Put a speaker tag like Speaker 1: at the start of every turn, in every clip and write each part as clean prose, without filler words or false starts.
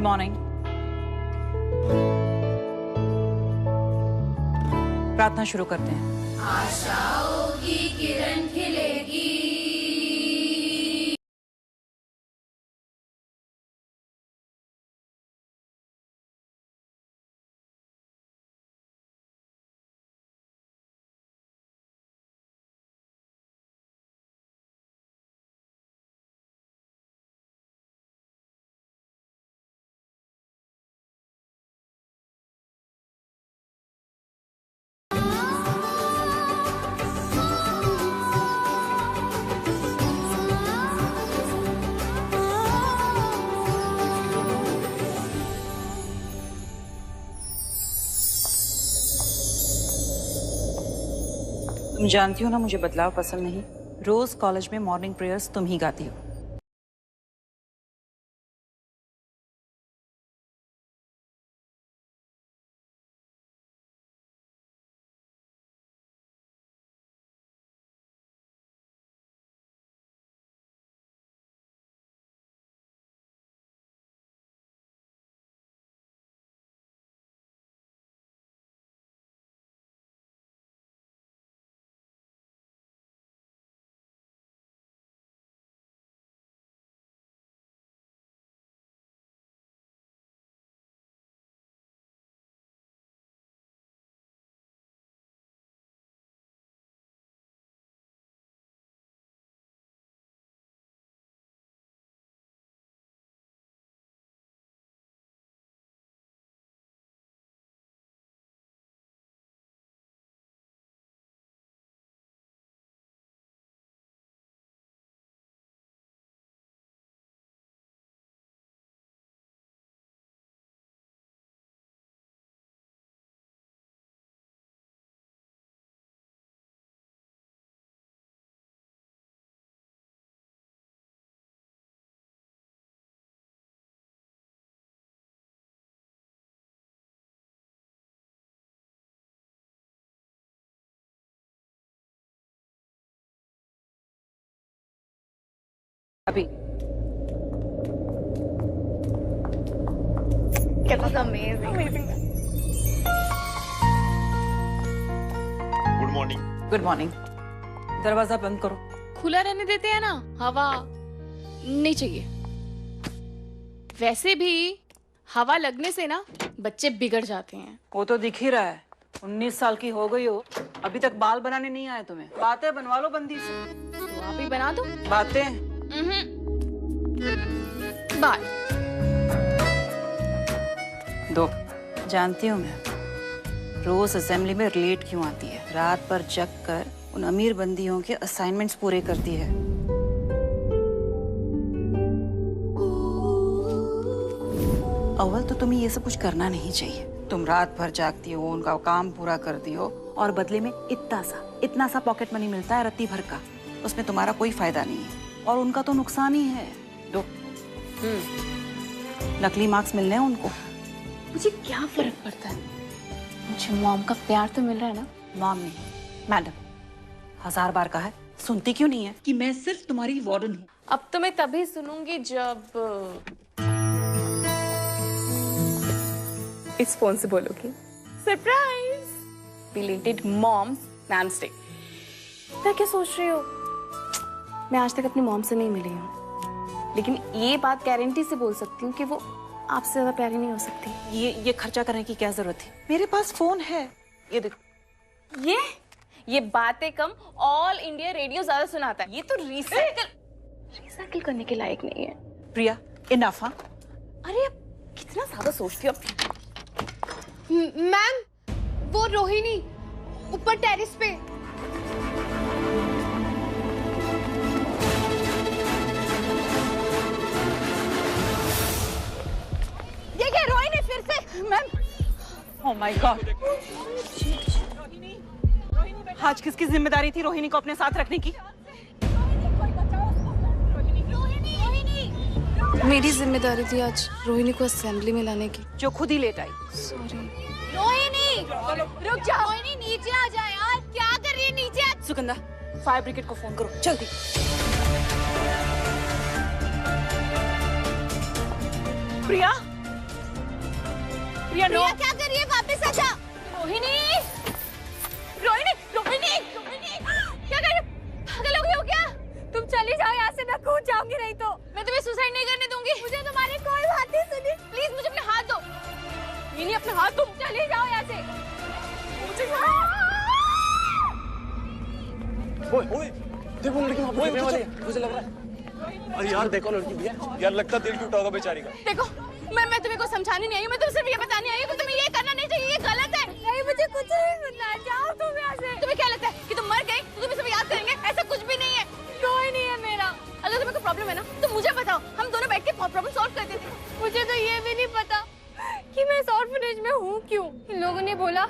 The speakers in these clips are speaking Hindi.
Speaker 1: मॉर्निंग। प्रार्थना शुरू करते हैं।
Speaker 2: आशाओं की किरण खिलेगी।
Speaker 1: तुम जानती हो ना, मुझे बदलाव पसंद नहीं। रोज कॉलेज में मॉर्निंग प्रेयर्स तुम ही गाती हो। अभी
Speaker 3: गुड मॉर्निंग।
Speaker 1: Good morning. दरवाजा बंद करो।
Speaker 2: खुला रहने देते हैं ना, हवा नहीं चाहिए। वैसे भी हवा लगने से ना बच्चे बिगड़ जाते हैं।
Speaker 1: वो तो दिख ही रहा है। 19 साल की हो गई हो, अभी तक बाल बनाने नहीं आए तुम्हें। बातें बनवा लो बंदी से।
Speaker 2: तो आप ही बना दो
Speaker 1: बातें।
Speaker 2: बाल।
Speaker 1: दो। जानती हूँ मैं रोज असेंबली में लेट क्यों आती है। रात भर जग कर उन अमीर बंदियों के असाइनमेंट्स पूरे करती है। अव्वल तो तुम्हें ये सब कुछ करना नहीं चाहिए। तुम रात भर जागती हो, उनका काम पूरा करती हो और बदले में इतना सा पॉकेट मनी मिलता है रत्ती भर का। उसमें तुम्हारा कोई फायदा नहीं है और उनका तो नुकसान ही है। दो। नकली मार्क्स मिलने हैं उनको।
Speaker 2: मुझे क्या फर्क पड़ता है, मुझे मॉम का प्यार तो मिल रहा है ना।
Speaker 1: मॉम नहीं, मैडम। 1000 बार कहा है, सुनती क्यों नहीं है कि मैं सिर्फ तुम्हारी वार्डन हूँ।
Speaker 2: अब तो मैं तभी सुनूंगी जब इस फोन से बोलोगी surprise belated moms mums day. क्या क्या सोच रही हो? मैं आज तक अपनी मॉम से नहीं मिली हूँ, लेकिन ये बात गारंटी से बोल सकती हूँ कि वो आपसे ज्यादा प्यारी नहीं हो सकती।
Speaker 1: ये खर्चा करने की क्या जरूरत थी? मेरे पास फोन है, ये देखो।
Speaker 2: ये बातें कम, ऑल इंडिया रेडियो ज्यादा सुनाता है। ये तो रिसाइकिल करने के लायक नहीं है।
Speaker 1: प्रिया, इनफ। हाँ,
Speaker 2: अरे कितना ज्यादा सोचती हो।
Speaker 4: मैम, वो रोहिणी ऊपर टेरेस पे। ये रोहिणी फिर से।
Speaker 1: Ma'am, oh my God. आज किसकी जिम्मेदारी थी रोहिणी को अपने साथ रखने की?
Speaker 2: मेरी जिम्मेदारी थी आज रोहिणी को असेंबली में लाने की,
Speaker 1: जो खुद ही लेट आई।
Speaker 2: सॉरी।
Speaker 4: रोहिणी रुक जाओ। रोहिणी नीचे आ जा यार, क्या कर रही है? नीचे आ।
Speaker 1: सुगंधा, फायर ब्रिगेड को फोन करो जल्दी। प्रिया, प्रिया नो।
Speaker 4: क्या कर रही है? वापस आ जा। रोहिणी, रोहिणी, रोहिणी, रोहिणी, क्या कर रही हो? पागल हो गई हो क्या? तुम चली जाओ यहाँ से, मैं कूद जाऊंगी नहीं तो। मैं तुम्हें सुसाइड नहीं करने दूंगी। मुझे तुम्हारी कोई बात नहीं सुनी। प्लीज मुझे अपने हाथ दो। नहीं अपने हाथ दो। चली जाओ यहाँ से।
Speaker 5: ओए देखो लड़की वहां पे वाली है, मुझे लग रहा है। अरे यार देखो लड़की भी है यार, लगता दिल टूटा होगा बेचारी का।
Speaker 4: देखो मैं तुम्हें कुछ समझाने नहीं आई हूँ, मैं तुम सिर्फ ये बताने आई हूँ कि तुम्हें ये करना नहीं चाहिए, ये गलत है। नहीं मुझे कुछ नहीं सुनना, जाओ तुम यहाँ से। तुम्हें क्या लगता है कि तुम मर गई तो तुम्हें सब याद करेंगे? ऐसा कुछ भी नहीं है, कोई नहीं है मेरा। अगर तुम्हें कोई प्रॉब्लम है ना तो मुझे बताओ, हम दोनों बैठ के प्रॉब्लम सॉल्व कर देते हैं। मुझे तो ये भी नहीं पता कि मैं इस ऑर्फनेज में हूँ क्यों। इन लोगों ने बोला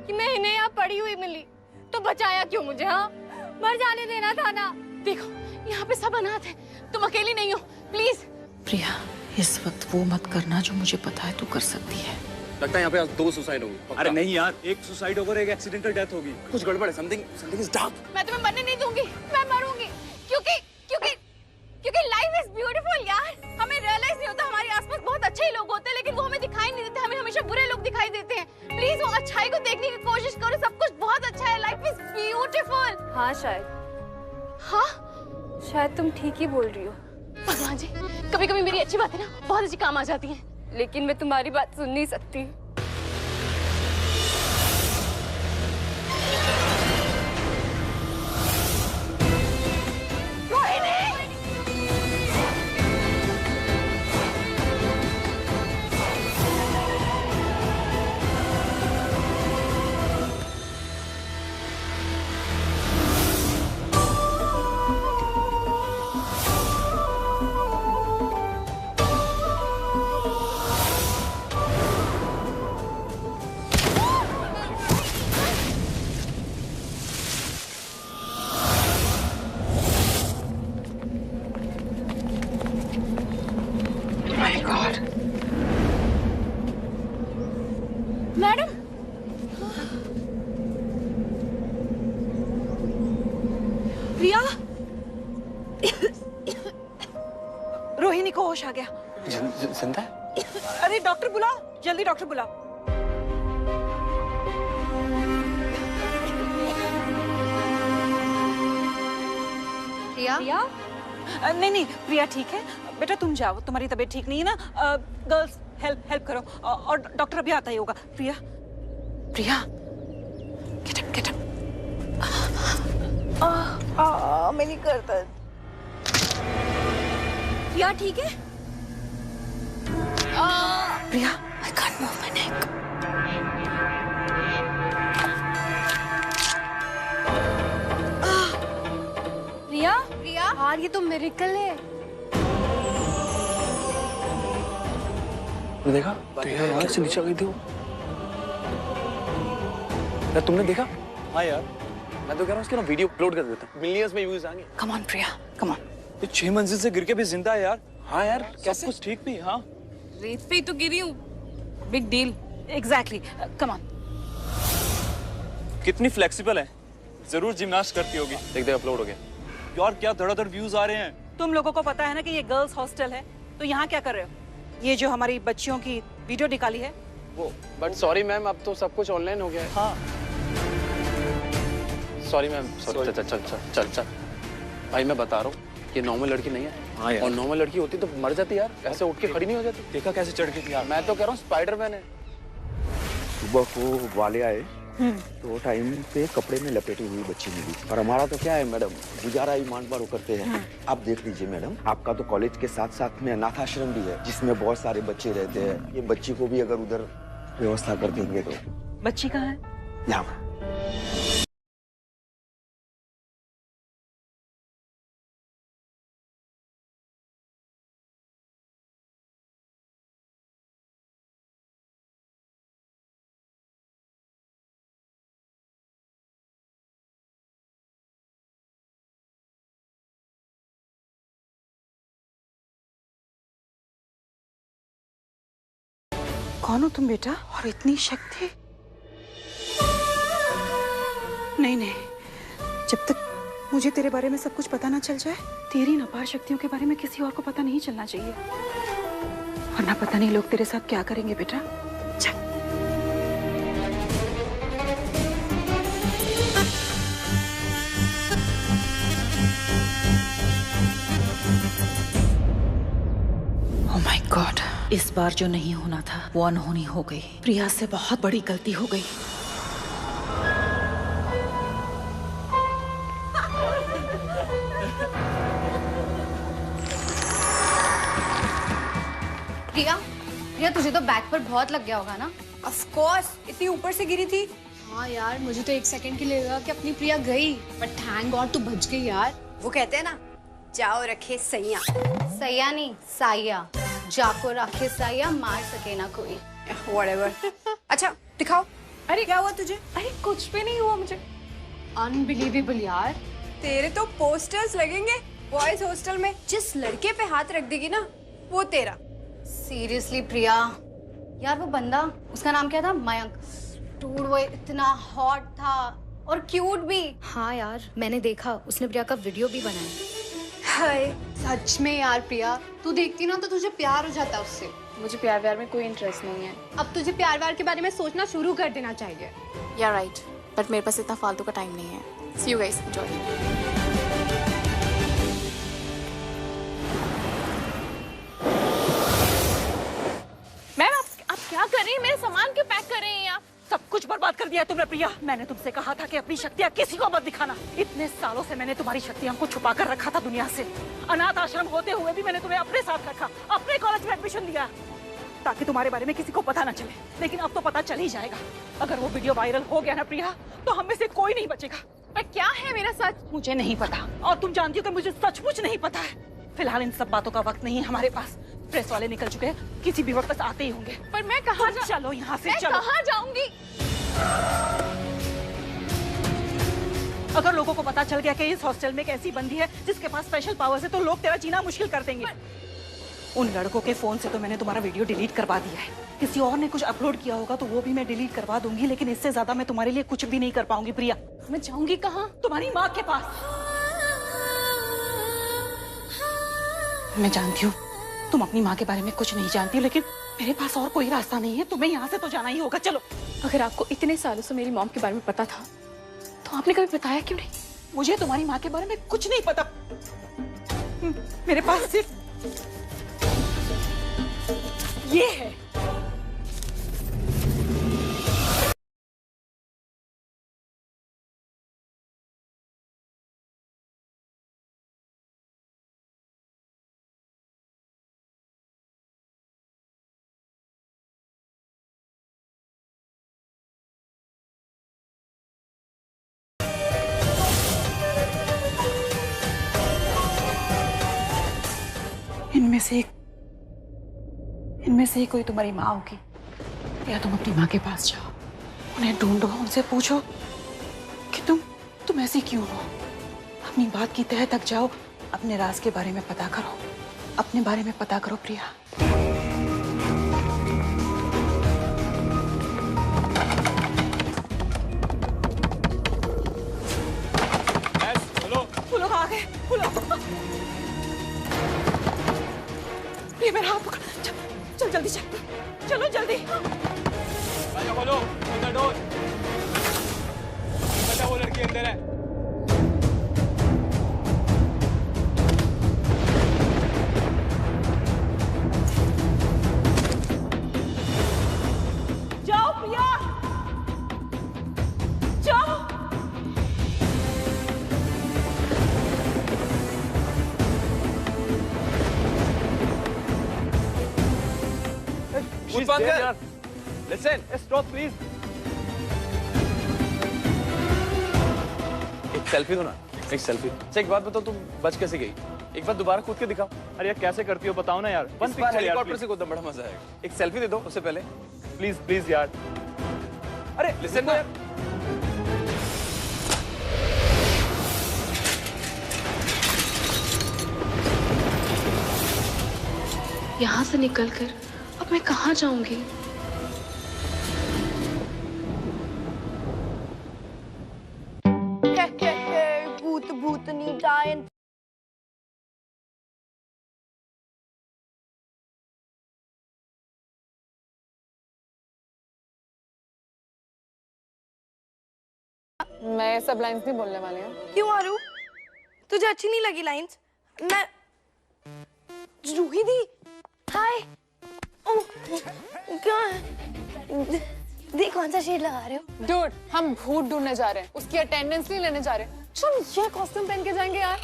Speaker 4: कि मैं इन्हें यहाँ पड़ी हुई मिली तो बचाया क्यों मुझे? हाँ मर जाने देना था ना। देखो यहाँ पे सब अनाथ है, तुम अकेली नहीं हो, प्लीज।
Speaker 1: प्रिया इस वक्त वो मत करना जो मुझे पता है तू कर सकती है।
Speaker 5: लगता है यहाँ पे आज 2 सुसाइड होगी। अरे नहीं यार, एक सुसाइड होगा और एक एक्सीडेंटल डेथ होगी। कुछ गड़बड़ है, समथिंग इज डार्क।
Speaker 4: मैं तुम्हें मरने नहीं दूंगी, मैं मरूंगी क्योंकि क्योंकि क्योंकि लाइफ इज ब्यूटीफुल यार। हमें रियलाइज नहीं होता हमारे आसपास बहुत अच्छे लोग होते हैं, लेकिन वो हमें दिखाई नहीं देते, हमें हमेशा बुरे लोग दिखाई देते हैं। प्लीज वो अच्छाई को देखने की कोशिश करो, सब कुछ बहुत अच्छा है, लाइफ इज ब्यूटीफुल।
Speaker 2: हाँ शायद,
Speaker 4: हाँ
Speaker 2: शायद तुम ठीक ही बोल रही हो।
Speaker 4: भगवान जी, कभी कभी मेरी अच्छी बातें ना बहुत अच्छी काम आ जाती हैं।
Speaker 2: लेकिन मैं तुम्हारी बात सुन नहीं सकती।
Speaker 1: My God.
Speaker 4: मैडम
Speaker 1: प्रिया रोहिणी को होश आ गया।
Speaker 5: जिंदा है?
Speaker 1: अरे डॉक्टर बुलाओ, जल्दी डॉक्टर बुलाओ।
Speaker 4: प्रिया,
Speaker 1: नहीं नहीं प्रिया ठीक है बेटा, तुम जाओ, तुम्हारी तबीयत ठीक नहीं है ना। गर्ल्स हेल्प करो, और डॉक्टर अभी आता ही होगा। Priya Priya get up. मैं नहीं करता।
Speaker 4: प्रिया ठीक है?
Speaker 1: Priya I can't move my neck.
Speaker 4: Priya, Priya यार ये तो मिरेकल है।
Speaker 5: तुमने देखा? तो यार वहां से नीचे आ गई थी वो। यार तुमने देखा? हाँ यार, मैं तो कह रहा हूँ उसके ना वीडियो अपलोड कर देता हूँ, मिलियंस में व्यूज आएंगे।
Speaker 1: Come on Priya come on.
Speaker 5: ये 6 मंजिल से गिर के भी जिंदा है यार। हाँ यार, सब कुछ ठीक भी। हाँ
Speaker 2: रेत पे ही तो गिरी हूँ, big deal.
Speaker 1: Exactly, come on.
Speaker 3: कितनी फ्लेक्सिबल है, जरूर जिम्नास्ट करती होगी।
Speaker 5: देख अपलोड हो गया
Speaker 3: यार, क्या धड़ाधड़ व्यूज आ रहे हैं।
Speaker 1: तुम लोगों को पता है ना कि ये गर्ल्स हॉस्टल है, तो यहाँ क्या कर रहे हो? ये जो हमारी बच्चियों की वीडियो निकाली है
Speaker 5: वो। बट सॉरी मैम, अब तो सब कुछ ऑनलाइन हो गया है।
Speaker 3: हाँ
Speaker 5: सॉरी मैम, सॉरी। चल भाई, मैं बता रहा हूँ ये नॉर्मल लड़की नहीं है।
Speaker 3: हाँ यार।
Speaker 5: और नॉर्मल लड़की होती तो मर जाती यार, ऐसे उठ के खड़ी नहीं हो जाती।
Speaker 3: देखा कैसे चढ़ गई थी यार।
Speaker 5: मैं तो कह रहा हूँ स्पाइडरमैन है।
Speaker 6: सुबह को वाले आए तो टाइम पे कपड़े में लपेटी हुई बच्ची मिली। और हमारा तो क्या है मैडम, गुजारा ही मान पार करते हैं। आप देख लीजिए मैडम, आपका तो कॉलेज के साथ साथ में अनाथ आश्रम भी है जिसमें बहुत सारे बच्चे रहते हैं। ये बच्ची को भी अगर उधर व्यवस्था कर देंगे तो।
Speaker 1: बच्ची कहाँ है?
Speaker 6: यहाँ
Speaker 1: कौन हो तुम बेटा, और इतनी शक्ति? नहीं नहीं, जब तक मुझे तेरे बारे में सब कुछ पता ना चल जाए, तेरी अपार शक्तियों के बारे में किसी और को पता नहीं चलना चाहिए, वरना पता नहीं लोग तेरे साथ क्या करेंगे बेटा। चल। गॉड, इस बार जो नहीं होना था वो अनहोनी हो गई। प्रिया से बहुत बड़ी गलती हो गई।
Speaker 4: प्रिया, प्रिया तुझे तो बैक पर बहुत लग गया होगा ना?
Speaker 7: ऑफ कोर्स, इतनी ऊपर से गिरी थी।
Speaker 2: हाँ यार, मुझे तो 1 सेकंड के लिए लगा कि अपनी प्रिया गई, बट थैंक गॉड तू बच गई यार।
Speaker 7: वो कहते हैं ना, जाओ रखे सैया।
Speaker 4: सैया नहीं, साया। जाको रखे साया, मार सके ना कोई।
Speaker 7: व्हाटएवर। अच्छा दिखाओ, अरे क्या हुआ तुझे?
Speaker 2: अरे कुछ भी नहीं हुआ मुझे। अनबिलीवेबल यार।
Speaker 7: तेरे तो पोस्टर्स लगेंगे बॉयज हॉस्टल में। जिस लड़के पे हाथ रख देगी ना, वो तेरा।
Speaker 4: सीरियसली प्रिया, यार वो बंदा, उसका नाम क्या था? मयंक। डूड वो इतना हॉट था और क्यूट भी। हाँ यार, मैंने देखा, उसने प्रिया का वीडियो भी बनाया।
Speaker 7: हाय,
Speaker 2: सच में यार प्रिया, तू देखती ना तो तुझे प्यार हो जाता उससे। मुझे प्यार व्यार में कोई इंटरेस्ट नहीं है।
Speaker 7: अब तुझे प्यार व्यार के बारे में सोचना शुरू कर देना चाहिए।
Speaker 2: यार राइट, बट मेरे पास इतना फालतू का टाइम नहीं है। सी यू गाइस, एंजॉय।
Speaker 1: मैम, आप क्या कर रही हैं? मेरे सामान क्यों पैक कर रही हैं आप? सब कुछ बर्बाद कर दिया है तुमने प्रिया। मैंने तुमसे कहा था कि अपनी शक्तियाँ किसी को मत दिखाना। इतने सालों से मैंने तुम्हारी शक्तियाँ को छुपा कर रखा था दुनिया से। अनाथ आश्रम होते हुए भी मैंने तुम्हें अपने साथ रखा, अपने कॉलेज में एडमिशन दिया ताकि तुम्हारे बारे में किसी को पता न चले। लेकिन अब तो पता चल ही जाएगा। अगर वो वीडियो वायरल हो गया ना प्रिया, तो हम में से कोई नहीं बचेगा।
Speaker 2: पर क्या है मेरा सच?
Speaker 1: मुझे नहीं पता, और तुम जानती हो कि मुझे सचमुच नहीं पता है। फिलहाल इन सब बातों का वक्त नहीं है हमारे पास। प्रेस वाले निकल चुके हैं, किसी भी वक्त आते ही होंगे।
Speaker 2: पर मैं कहाँ
Speaker 1: चलो यहाँ से,
Speaker 2: मैं
Speaker 1: चलो।
Speaker 2: कहाँ जाऊंगी?
Speaker 1: अगर लोगों को पता चल गया कि इस हॉस्टल में एक ऐसी बंदी है जिसके पास स्पेशल पावर्स है, तो लोग तेरा जीना मुश्किल कर देंगे। उन लड़कों के फोन से तो मैंने तुम्हारा वीडियो डिलीट करवा दिया है। किसी और ने कुछ अपलोड किया होगा तो वो भी मैं डिलीट करवा दूंगी, लेकिन इससे ज्यादा मैं तुम्हारे लिए कुछ भी नहीं कर पाऊंगी प्रिया।
Speaker 2: मैं जाऊंगी कहाँ?
Speaker 1: तुम्हारी माँ के पास। मैं जानती हूँ तुम अपनी माँ के बारे में कुछ नहीं जानती, लेकिन मेरे पास और कोई रास्ता नहीं है। तुम्हें यहाँ से तो जाना ही होगा। चलो।
Speaker 2: अगर आपको इतने सालों से मेरी मॉम के बारे में पता था, तो आपने कभी बताया क्यों नहीं?
Speaker 1: मुझे तुम्हारी माँ के बारे में कुछ नहीं पता। मेरे पास सिर्फ ये है। इनमें से ही कोई तुम्हारी माँ होगी, या तुम अपनी माँ के पास जाओ, उन्हें ढूंढो, उनसे पूछो कि तुम ऐसी क्यों हो। अपनी बात की तह तक जाओ, अपने राज के बारे में पता करो, अपने बारे में पता करो प्रिया। वो लोग आ गए। ये मेरा हाथ पकड़। चल जल्दी चल, चलो जल्दी।
Speaker 3: खोलो अंदर डोर। बेटा वो लड़की अंदर है।
Speaker 1: जाओ प्रिया, जाओ।
Speaker 3: She's there, यार। Listen, stop please. एक सेल्फी दो ना, एक सेल्फी। अच्छा एक बात बताओ, तुम बच कैसे गई? एक बार दोबारा कूद के दिखाओ। अरे यार कैसे करती हो बताओ ना यार।
Speaker 5: इस बार हेलीकॉप्टर से कूदना बड़ा मजा आएगा। एक सेल्फी दे दो उससे पहले।
Speaker 3: प्लीज प्लीज यार।
Speaker 5: अरे लिसन ना।
Speaker 2: यहाँ से निकलकर अब मैं कहाँ जाऊंगी?
Speaker 7: भूत भूतनी डायन।
Speaker 2: मैं सब लाइंस नहीं बोलने वाली हूँ।
Speaker 7: क्यों आरू, तुझे अच्छी नहीं लगी लाइंस? मैं जूही दी। हाय,
Speaker 2: क्या है? देख कौन सा शेड लगा रहे हो?
Speaker 4: डूड, हम भूत ढूंढने जा रहे हैं, उसकी अटेंडेंस नहीं लेने जा रहे हैं। चल ये कॉस्ट्यूम पहन के जाएंगे यार।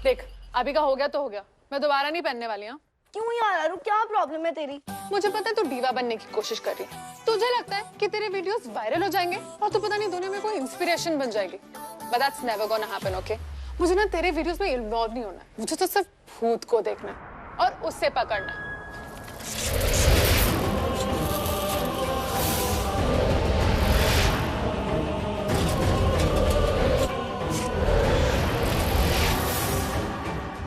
Speaker 4: देख अभी का हो गया तो हो गया, मैं दोबारा नहीं पहनने वाली हूँ।
Speaker 2: क्यों यार आरू, क्या प्रॉब्लम है तेरी?
Speaker 4: मुझे पता है तू डीवा बनने की कोशिश कर रही है, तुझे लगता है कि तेरे वीडियोस वायरल हो जाएंगे और तू पता नहीं दुनिया में कोई इंस्पिरेशन बन जाएगी। But that's never gonna happen, okay? मुझे ना तेरे वीडियोस में इन्वॉल्व नहीं होना है, मुझे तो सिर्फ भूत को देखना है और उससे पकड़ना है।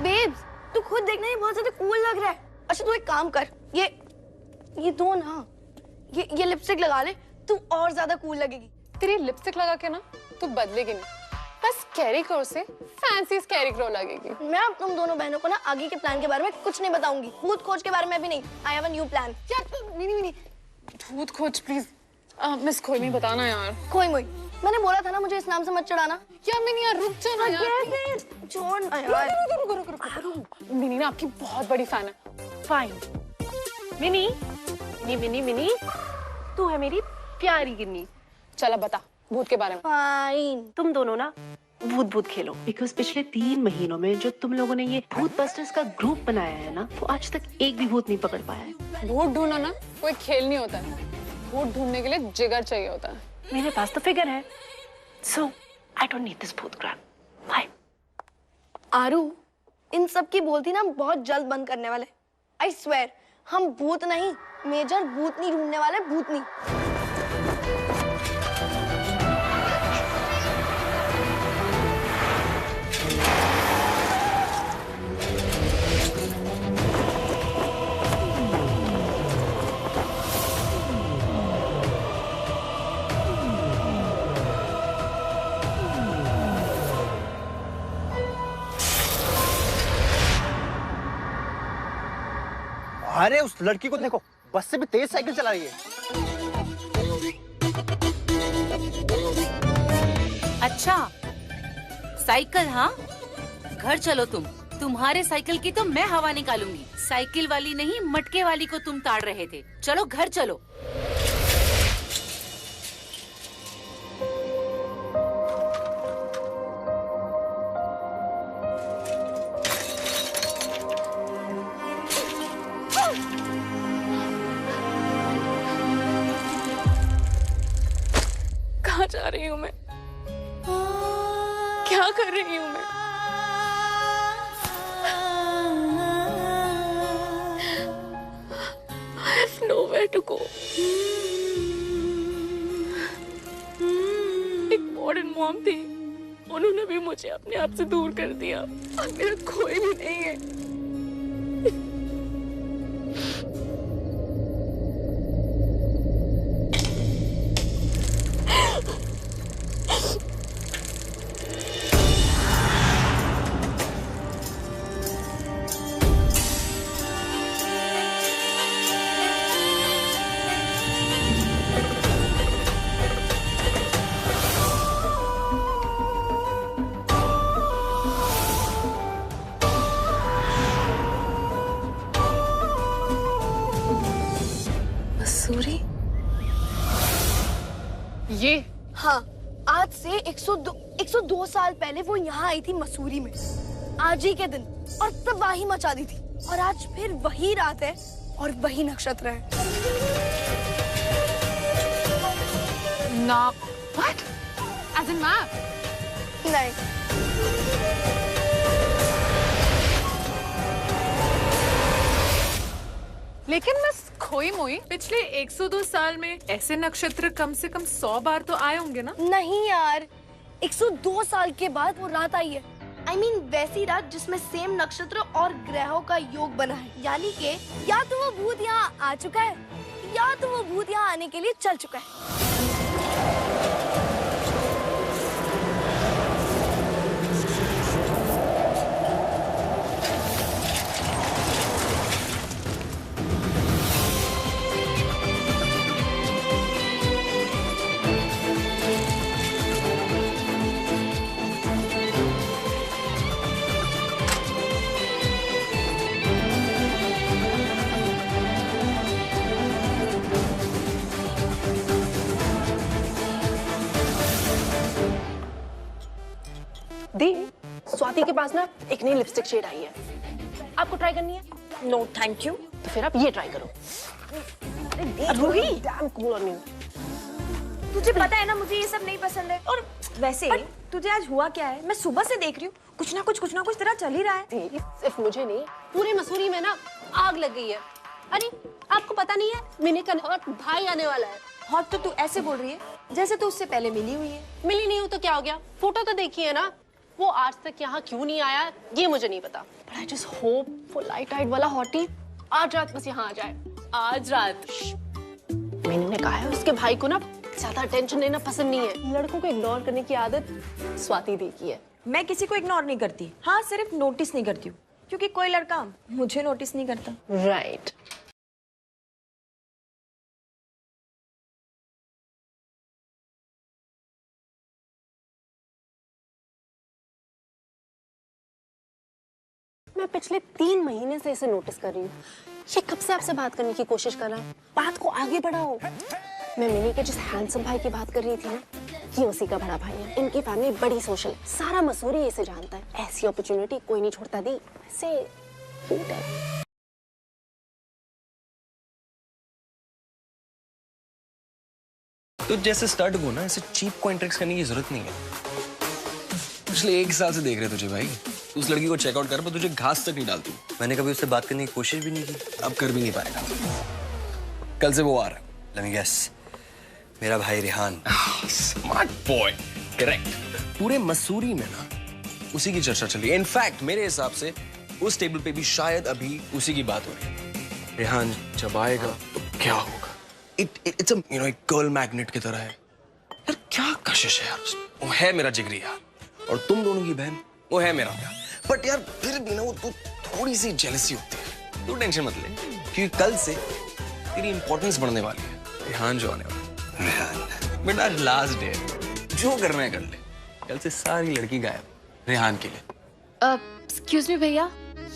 Speaker 2: बेब्स, तू खुद देखना, ये बहुत ज्यादा कूल लग रहा है। अच्छा तू एक काम कर, ये दो ना, ये लिपस्टिक लगा ले, तू और ज्यादा कूल लगेगी।
Speaker 4: तेरी लिपस्टिक लगा के ना तू बदलेगी नहीं, बस स्कैरी क्रो से फैंसी स्कैरी क्रो लगेगी।
Speaker 2: मैं अब तुम दोनों बहनों को ना आगे के प्लान के बारे में कुछ नहीं बताऊंगी, भूत खोज के बारे में भी नहीं। I have a new plan.
Speaker 4: नहीं भूत खोज प्लीज मिस खोई नहीं बताना यार।
Speaker 2: खोई मोई, मैंने बोला था ना मुझे इस नाम से मत चढ़ाना।
Speaker 4: क्या मिनी यार रुक जा ना यार।
Speaker 2: कैसे छोड़ ना यार।
Speaker 4: रुक। मिनी ना आपकी बहुत बड़ी फैन है।
Speaker 8: फाइन। मिनी मिनी मिनी, तू है मेरी प्यारी गिन्नी।
Speaker 4: चल अब बता भूत के बारे में।
Speaker 2: फाइन।
Speaker 8: तुम दोनों ना भूत खेलो, बिकॉज पिछले 3 महीनों में जो तुम लोगों ने ये भूत बस्टर्स का ग्रुप बनाया है ना, वो आज तक एक भी भूत नहीं पकड़ पाया है।
Speaker 4: भूत ढूंढना ना कोई खेल नहीं होता है, भूत ढूंढने के लिए जिगर चाहिए होता है।
Speaker 8: मेरे पास तो फिगर है, सो आई डोंट नीड दिस भूत क्रैप। बाय।
Speaker 2: आरू, इन सब की बोलती ना बहुत जल्द बंद करने वाले। आई स्वेयर, हम भूत नहीं, मेजर भूतनी ढूंढने वाले, भूतनी।
Speaker 5: अरे उस लड़की को देखो, बस से भी तेज साइकिल चला रही है।
Speaker 9: अच्छा साइकिल, हाँ घर चलो तुम। तुम्हारे साइकिल की तो मैं हवा निकालूंगी। साइकिल वाली नहीं, मटके वाली को तुम ताड़ रहे थे। चलो घर चलो।
Speaker 2: कहाँ जा रही हूँ मैं? क्या कर रही हूँ मैं? I have nowhere to go. एक मॉडर्न मॉम थी, उन्होंने भी मुझे अपने आप से दूर कर दिया और मेरा कोई भी नहीं है। मसूरी?
Speaker 4: ये
Speaker 2: हाँ, आज से 102 साल पहले वो यहाँ आई थी मसूरी में, आज ही के दिन, और तबाही मचा दी थी। और आज फिर वही रात है और वही नक्षत्र है।
Speaker 4: ना व्हाट? As in map?
Speaker 2: नहीं,
Speaker 10: लेकिन बस खोई मोई, पिछले 102 साल में ऐसे नक्षत्र कम से कम 100 बार तो आए होंगे ना?
Speaker 2: नहीं यार, 102 साल के बाद वो रात आई है। I mean, वैसी रात जिसमें सेम नक्षत्र और ग्रहों का योग बना है। यानी कि या तो वो भूत यहाँ आ चुका है या तो वो भूत यहाँ आने के लिए चल चुका है।
Speaker 8: दी, स्वाति के पास ना एक नई लिपस्टिक शेड आई है, आपको ट्राई करनी है?
Speaker 7: No thank you.
Speaker 8: तो फिर आप ये ट्राई करो।
Speaker 7: Ruhi,
Speaker 8: damn cool on you.
Speaker 7: तुझे पता है ना मुझे ये सब नहीं पसंद है। और वैसे तुझे आज हुआ क्या है? मैं सुबह से देख रही हूँ कुछ ना कुछ तेरा चल ही रहा है।
Speaker 8: सिर्फ मुझे नहीं, पूरे मसूरी में ना आग लग गई है। अरे आपको पता नहीं है, मिनी का हॉट भाई आने वाला है।
Speaker 7: हॉट तो तू ऐसे बोल रही है जैसे तू उससे पहले मिली हुई है।
Speaker 8: मिली नहीं हूँ तो क्या हो गया, फोटो तो देखी है ना। वो आज तक यहाँ क्यों नहीं आया ये मुझे नहीं पता, बट आई जस्ट होप वो लाइट आइट वाला हॉटी आज रात बस यहाँ आ जाए।
Speaker 2: आज रात।
Speaker 8: मिनी ने कहा है उसके भाई को ना ज्यादा अटेंशन लेना पसंद नहीं है, लड़कों को इग्नोर करने की आदत स्वाति दी की है।
Speaker 7: मैं किसी को इग्नोर नहीं करती, हाँ सिर्फ नोटिस नहीं करती हूँ, क्योंकि कोई लड़का मुझे नोटिस नहीं करता।
Speaker 8: राइट। मैं पिछले 3 महीने से इसे नोटिस कर रही हूँ, ये कब से आपसे बात करने की कोशिश कर रहा है। बात को आगे बढ़ाओ। मैं मिनी के जिस हैंडसम भाई की बात कर रही थी ना, ये उसी का बड़ा भाई है। इनकी फैमिली बड़ी सोशल है, सारा मसूरी इसे जानता है। ऐसी अपॉर्चुनिटी कोई नहीं छोड़ता दी। ऐसे क्यूट है।
Speaker 5: तो जैसे स्टड को ना ऐसे चीप कॉन्ट्रैक्ट्स करने की जरूरत नहीं है। पिछले 1 साल से देख रहे तुझे भाई, उस लड़की को चेकआउट कर, पर तुझे घास तक नहीं डालती। मैंने कभी उससे बात करने की कोशिश भी नहीं की, अब कर भी नहीं पाएगा। कल से वो आ रहा है। लेट मी गेस, मेरा भाई रेहान। Smart boy, correct. पूरे मसूरी में ना उसी की चर्चा चल रही है। इनफैक्ट मेरे हिसाब से उस टेबल पे भी शायद अभी उसी की बात हो रही है। रेहान जब आएगा तो क्या होगा? इट्स एक गर्ल मैग्नेट की तरह है यार। क्या कशिश है यार उसमें। वो है मेरा जिगरी यार, और तुम दोनों की बहन वो है मेरा प्यार। बट यार फिर भी ना वो तो थोड़ी सी जेलसी होती है। तू टेंशन मत ले, क्योंकि कल से तेरी इंपॉर्टेंस बढ़ने वाली है। रेहान जो आने वाला है। रेहान बट आज लास्ट डे, जो करना है कर ले। कल से सारी लड़की गायब रेहान के लिए।
Speaker 2: एक्सक्यूज मी भैया,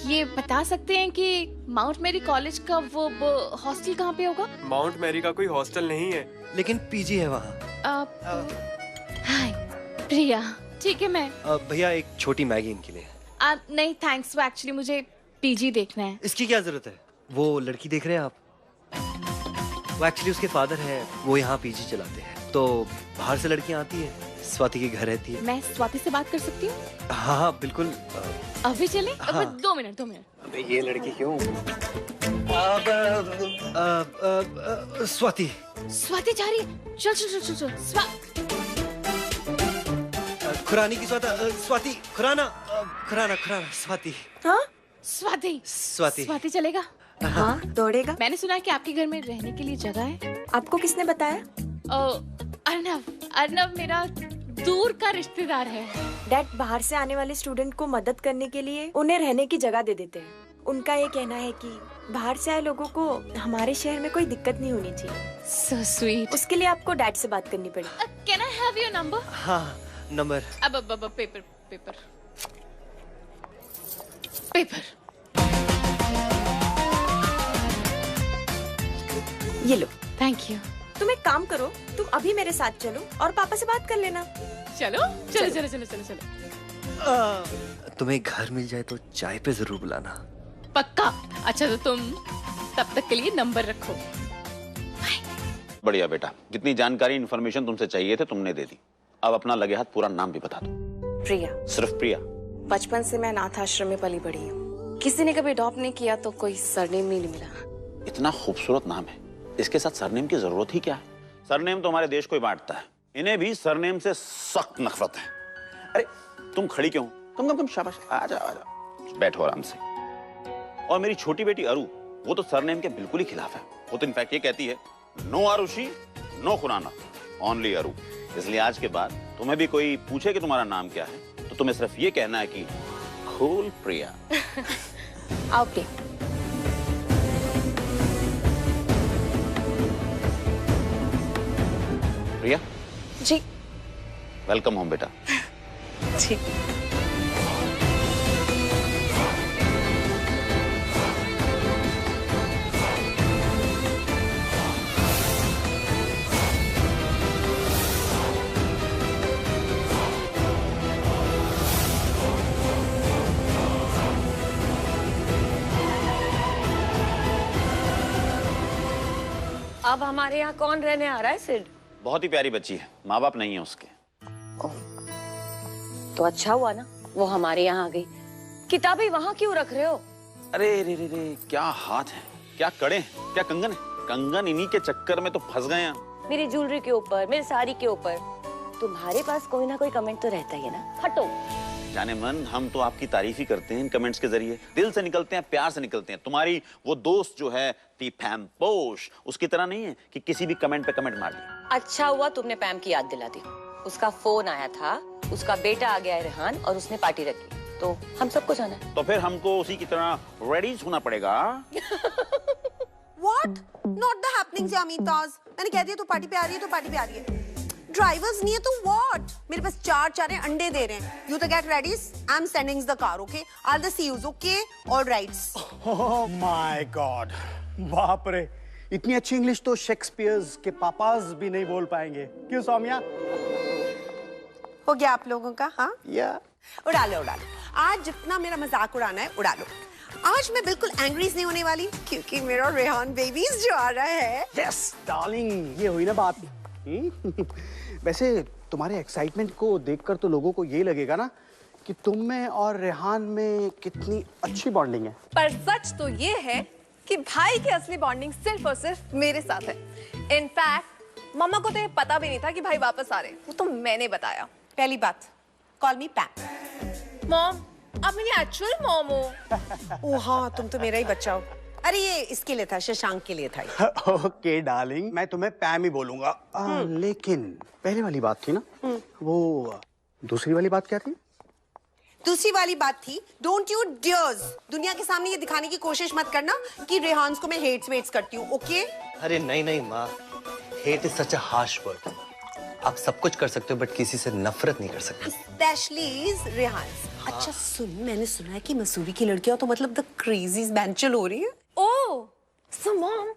Speaker 2: ये बता सकते हैं कि माउंट मैरी कॉलेज का वो हॉस्टल कहाँ पे होगा?
Speaker 11: माउंट मैरी का कोई हॉस्टल नहीं है, लेकिन पीजी है वहाँ।
Speaker 2: हाय प्रिया, ठीक है मैं
Speaker 11: भैया एक छोटी मैगी इनके लिए।
Speaker 2: नहीं थैंक्स, वो एक्चुअली मुझे पीजी देखना है।
Speaker 11: इसकी क्या जरूरत है, वो लड़की देख रहे हैं आप? वो एक्चुअली उसके फादर है, वो यहाँ पीजी चलाते हैं, तो बाहर से लड़कियाँ आती है, स्वाति के घर रहती है।
Speaker 2: मैं स्वाति से बात कर सकती हूँ?
Speaker 11: हाँ बिल्कुल।
Speaker 2: अभी चले?
Speaker 11: हाँ।
Speaker 2: 2 मिनट।
Speaker 11: अबे ये लड़की क्यों? स्वाति
Speaker 2: स्वाति जा रही है, चल।
Speaker 11: खुरानी की स्वाति खुराना स्वाति।
Speaker 2: हाँ स्वाति चलेगा?
Speaker 7: हाँ दौड़ेगा।
Speaker 2: मैंने सुना है कि आपके घर में रहने के लिए जगह है।
Speaker 7: आपको किसने बताया?
Speaker 2: अर्नव मेरा दूर का रिश्तेदार है।
Speaker 7: डैड बाहर से आने वाले स्टूडेंट को मदद करने के लिए उन्हें रहने की जगह दे देते हैं। उनका ये कहना है कि बाहर से आए लोगों को हमारे शहर में कोई दिक्कत नहीं होनी चाहिए।
Speaker 2: So sweet.
Speaker 7: उसके लिए आपको डैड से बात करनी पड़ेगी।
Speaker 2: Can I have your number?
Speaker 11: हाँ नंबर।
Speaker 2: अब पेपर।
Speaker 7: ये लो।
Speaker 2: Thank you.
Speaker 7: तुम एक काम करो, तुम अभी मेरे साथ चलो और पापा से बात कर लेना।
Speaker 2: चलो।
Speaker 11: तुम्हें घर मिल जाए तो चाय पे जरूर बुलाना।
Speaker 2: पक्का। अच्छा तो तुम तब तक के लिए नंबर रखो।
Speaker 12: बढ़िया बेटा, जितनी जानकारी इन्फॉर्मेशन तुमसे चाहिए थे तुमने दे दी। अब अपना लगे हाथ पूरा नाम भी बता दो।
Speaker 2: प्रिया।
Speaker 12: सिर्फ प्रिया?
Speaker 2: बचपन से मैं अनाथ आश्रम में पली बड़ी हूँ। किसी ने कभी अडॉप्ट नहीं किया तो कोई सरनेम नहीं मिला।
Speaker 12: इतना खूबसूरत नाम है, इसके साथ सरनेम की जरूरत ही क्या है? सरनेम तो हमारे देश को ही बांटता है, इन्हें भी सरनेम से सख्त नफरत है। अरे तुम खड़ी क्यों? कम शाबाश, आ जाओ बैठो आराम से। और मेरी छोटी बेटी अरु, वो तो सरनेम के बिल्कुल ही खिलाफ है। वो तो इनफैक्ट ये कहती है no Aarushi no Khurana, only Aru. इसलिए आज के बाद तुम्हें भी कोई पूछे कि तुम्हारा नाम क्या है तो तुम्हें सिर्फ ये कहना है कि कूल प्रिया।
Speaker 2: आओ प्रिया।
Speaker 12: प्रिया
Speaker 2: जी।
Speaker 12: वेलकम होम बेटा।
Speaker 2: जी।
Speaker 13: अब हमारे यहाँ कौन रहने आ रहा है सिड?
Speaker 12: बहुत ही प्यारी बच्ची है, माँ बाप नहीं है उसके।
Speaker 13: तो अच्छा हुआ ना वो हमारे यहाँ आ गई। किताबें वहाँ क्यों रख रहे हो?
Speaker 12: अरे रे रे रे, क्या हाथ है, क्या कड़े हैं, क्या कंगन है। कंगन इन्हीं के चक्कर में तो फंस गए हैं।
Speaker 13: मेरी ज्वेलरी के ऊपर, मेरी साड़ी के ऊपर तुम्हारे पास कोई ना कोई कमेंट तो रहता ही है ना। हटो।
Speaker 12: जाने मन, हम तो आपकी तारीफ ही करते हैं इन कमेंट्स के जरिए। दिल से निकलते हैं, प्यार से निकलते हैं। तुम्हारी वो दोस्त जो है ती पैम पोश, उसकी तरह नहीं है कि किसी भी कमेंट पे कमेंट मार दिया।
Speaker 13: अच्छा हुआ तुमने पैम की याद दिला दी। उसका फोन आया था, उसका बेटा आ गया है रेहान और उसने पार्टी रखी, तो हम सबको जाना है।
Speaker 12: तो फिर हमको उसी की तरह रेडी होना पड़ेगा।
Speaker 14: What? Not the happenings, यामीताज। मैंने कह दिया तो पार्टी पे आ रही है तो पार्टी पे आ रही है। ड्राइवर्स नहीं है तो what? मेरे पास चार अंडे दे रहे हैं। You to get ready. I'm sending the car, okay? I'll the see yous, okay? All right.
Speaker 15: Oh my God. बाप रे, इतनी अच्छी इंग्लिश तो शेक्सपियर्स के पापाज भी नहीं बोल पाएंगे। क्यों सौम्या?
Speaker 14: हो गया आप लोगों का, हाँ?
Speaker 15: या
Speaker 14: उड़ा लो। आज जितना मेरा मजाक उड़ाना है उड़ा लो। आज मैं बिल्कुल एंग्रीज नहीं होने वाली क्योंकि मेरा रेहान बेबीज जो आ रहा है।
Speaker 15: Yes, darling, ये हुई ना बात। वैसे तुम्हारे एक्साइटमेंट को देखकर तो लोगों को ये लगेगा ना कि तुम में और रेहान में कितनी अच्छी बॉन्डिंग है।
Speaker 10: पर सच तो ये है कि भाई की असली बॉन्डिंग सिर्फ और सिर्फ मेरे साथ है। इनफैक्ट मम्मा को तो ये पता भी नहीं था कि भाई वापस आ रहे, वो तो मैंने बताया।
Speaker 14: पहली बात, कॉल मी पैम।
Speaker 10: मॉम, आप मेरी एक्चुअल मॉम हो।
Speaker 14: ओ हाँ, तुम तो मेरा ही बच्चा हो। अरे ये इसके लिए था, शशांक के लिए था।
Speaker 15: ओके डार्लिंग, मैं तुम्हें पैम ही बोलूंगा। लेकिन पहली वाली बात थी ना, वो दूसरी वाली बात क्या थी?
Speaker 14: दूसरी वाली बात थी, डोंट यू डियर्स दुनिया के सामने ये दिखाने की कोशिश मत करना कि रेहान को मैं हेट्स करती हूँ, ओके?
Speaker 11: अरे नहीं माँ, hate is such a harsh word. आप सब कुछ कर सकते हो बट किसी से नफरत नहीं कर सकते।
Speaker 14: स्पेशली रेहान। अच्छा सुन, मैंने सुना है कि मसूरी की लड़कियां तो मतलब द क्रेजीज बैंचल हो रही है।
Speaker 10: ओह, सो मॉम,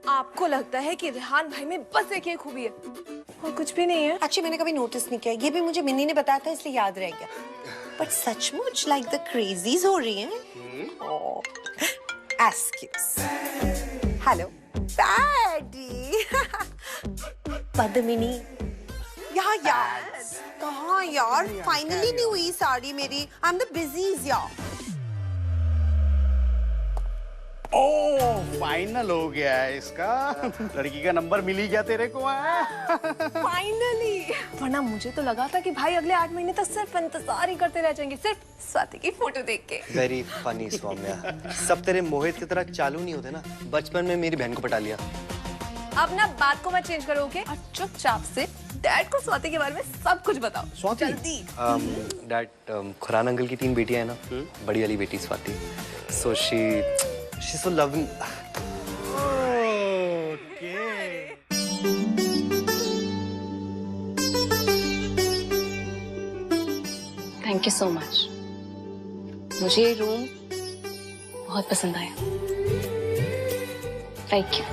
Speaker 10: आपको लगता है कि रेहान भाई में बस एक ही खूबी है और कुछ भी नहीं है?
Speaker 14: अच्छा, मैंने कभी नोटिस नहीं किया, ये भी मुझे मिन्नी ने बताया था इसलिए याद रह गया। बट सचमुच लाइक द क्रेजीज हो रही हैं। एक्सक्यूज। Hello daddy. पद्मिनी। यार कहाँ यार, फाइनली नहीं हुई साड़ी मेरी। आई एम द बिजीज यार।
Speaker 15: ओह, फाइनल हो गया है इसका। लड़की का नंबर मिल ही गया तेरे को।
Speaker 10: फाइनली। वरना मुझे तो लगा था कि भाई अगले 8 महीने तक सिर्फ इंतजार ही करते रह जाएंगे, सिर्फ स्वाति की फोटो देख के।
Speaker 11: Very funny Saumya. सब तेरे मोहित की तरह चालू नहीं होते ना। बचपन में मेरी बहन को पटा लिया।
Speaker 10: अब ना बात को मत चेंज करोगे और चुपचाप से डैड को स्वाति के बारे में सब कुछ बताओ।
Speaker 15: स्वाति?
Speaker 10: जल्दी।
Speaker 11: डैड, खुरान अंकल की 3 बेटियां हैं ना, बड़ी वाली बेटी Swati, so she so loving.
Speaker 2: Thank you so much. मुझे ये रूम बहुत पसंद आया। Thank you.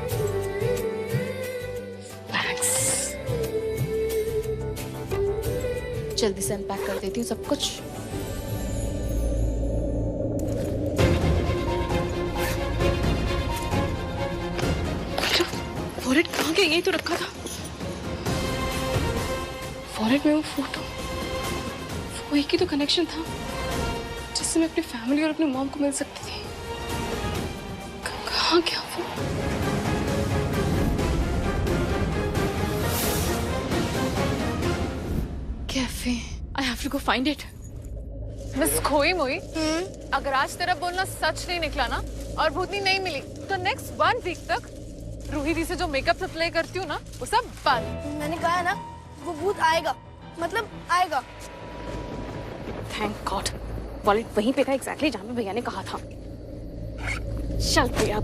Speaker 2: जल्दी से अनपैक कर देती हूँ सब कुछ। वॉलेट कहाँ गया? यही तो रखा था। वॉलेट में वो फोटो, वो एक ही तो कनेक्शन था जिससे मैं अपनी फैमिली और अपनी मॉम को मिल सकती थी। कहाँ गया वो? Cafe. I have to go find it.
Speaker 10: Miss खोई मोई, अगर आज तेरा बोलना सच नहीं निकला ना और भूतनी नहीं मिली तो नेक्स्ट 1 वीक तक रूही दी से जो मेकअप सप्लाई करती हूँ ना वो सब बंद।
Speaker 4: मैंने कहा ना वो भूत आएगा, मतलब आएगा।
Speaker 2: थैंक गॉड, वॉलेट वहीं पे था एग्जैक्टली जहाँ पे भैया ने कहा था। चल भैया।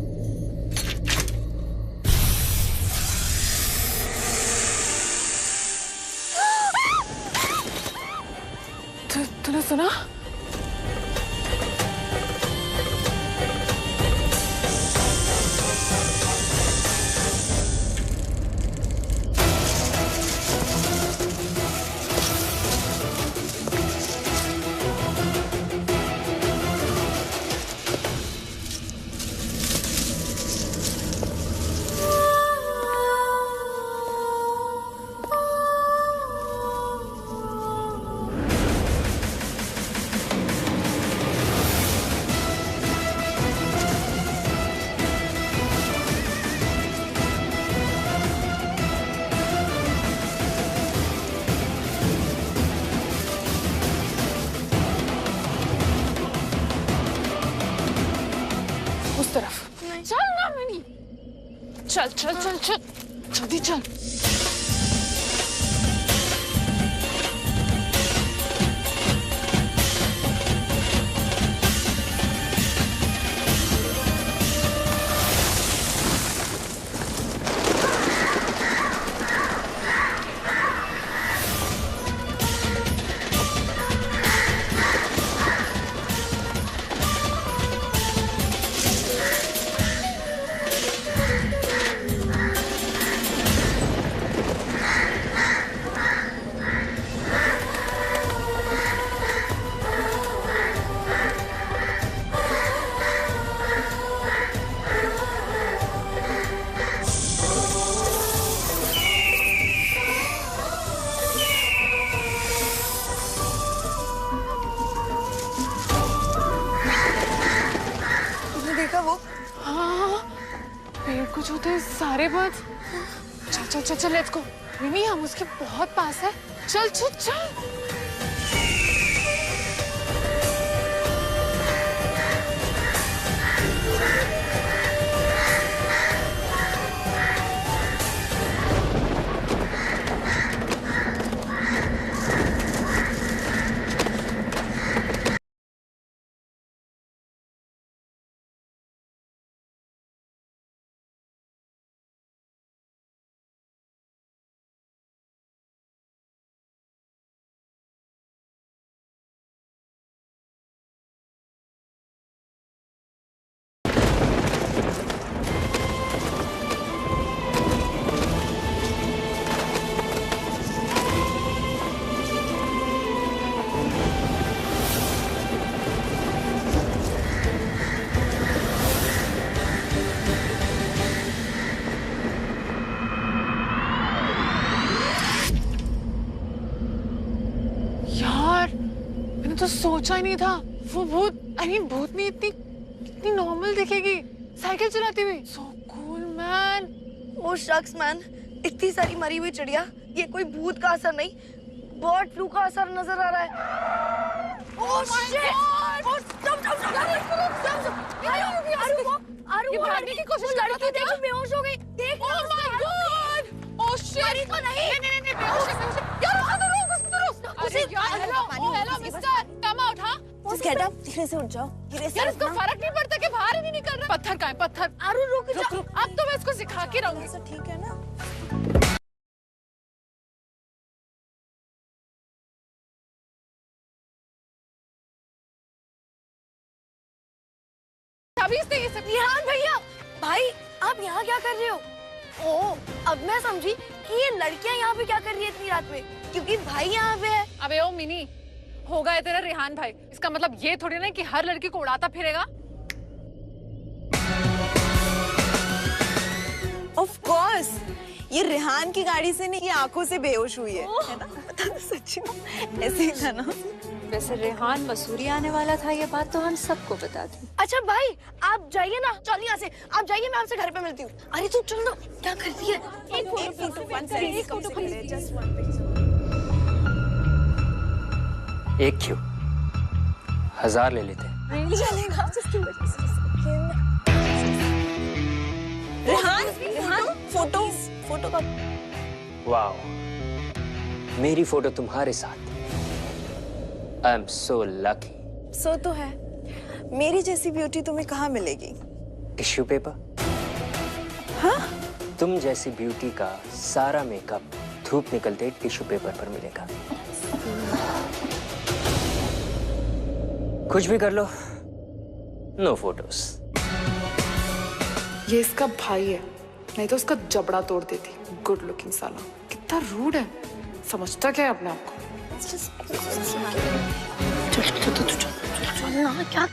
Speaker 10: तूने सुना? चल चल चल चल जल्दी चल। कुछ होते हैं सारे बात। चल चल चल चल लेट्स गो। मिमी हम उसके बहुत पास है। चल चल चल। तो सोचा ही नहीं था वो भूत भूतनी इतनी नॉर्मल दिखेगी साइकिल चलाती हुई। So cool man.
Speaker 16: ओ शख्स मैन, इतनी सारी मरी हुई चिड़िया, ये कोई भूत का असर नहीं, बर्ड फ्लू का असर नजर आ रहा है। Oh shit!
Speaker 10: ये भागने की कोशिश कर रहा था।
Speaker 16: देखो बेहोश हो गई। देख
Speaker 10: oh my God! Oh shit!
Speaker 16: मरी तो नहीं।
Speaker 10: नहीं बेहोश है। यार हेलो मिस्टर, कम आउट। हाँ
Speaker 16: Just get up, धीरे से उठ जाओ। धीरे से।
Speaker 10: यार इसको फर्क नहीं पड़ता कि बाहर ही नहीं निकल रहा। पत्थर कहाँ है? पत्थर।
Speaker 16: आरू रुक जा।
Speaker 10: अब तो मैं इसको सिखा के रहूंगी।
Speaker 16: ठीक है ना?
Speaker 10: अभी इसने ये सब।
Speaker 16: रिहान भैया, भाई आप यहाँ क्या कर रहे हो? ओह, अब मैं समझी कि ये लड़कियाँ यहाँ पे क्या कर रही है इतनी रात में, क्योंकि भाई यहाँ पे है।
Speaker 10: अबे ओ मिनी, होगा है तेरा रेहान भाई। इसका मतलब ये थोड़ी ना कि हर लड़की को उड़ाता फिरेगा।
Speaker 16: Of course, ये रेहान की गाड़ी से नहीं, ये आंखों से बेहोश हुई है ना? पता तो सच्ची में ऐसे ही था ना?
Speaker 17: वैसे रेहान मसूरी आने वाला था, ये बात तो हम सबको बता दी।
Speaker 16: अच्छा भाई, आप जाइए ना, चल यहाँ से, आप जाइए, मैं आपसे घर पे मिलती हूँ। अरे तू चल ना, क्या करती है? एक
Speaker 18: क्यों? 1000 ले लेते।
Speaker 16: चलेगा। रेहान, फोटो का।
Speaker 18: वाओ, मेरी फोटो तुम्हारे साथ। I am so lucky.
Speaker 16: सो तो है, मेरी जैसी ब्यूटी तुम्हें कहाँ मिलेगी?
Speaker 18: Tissue paper?
Speaker 16: हाँ?
Speaker 18: तुम जैसी ब्यूटी का सारा मेकअप धूप निकलते टिश्यू पेपर पर मिलेगा। कुछ भी कर लो, नो फोटोज।
Speaker 10: ये इसका भाई है, नहीं तो उसका जबड़ा तोड़ देती। गुड लुकिंग साला, कितना रूड है, समझता क्या है अपने आप को?
Speaker 16: चल ना, क्या?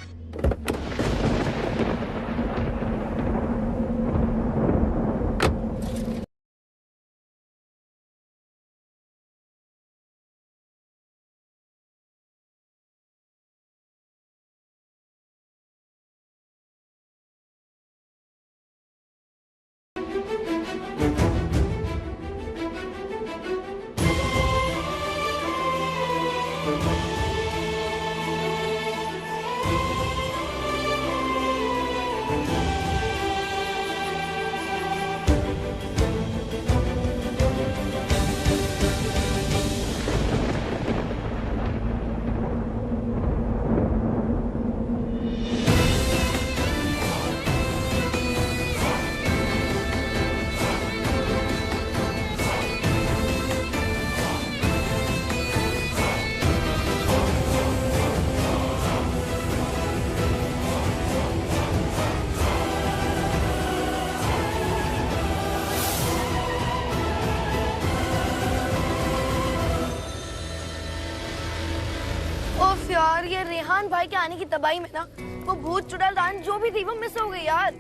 Speaker 16: यार ये रेहान भाई के आने की तबाही में ना वो भूत चुड़ैल रान जो भी थी वो मिस हो गई यार।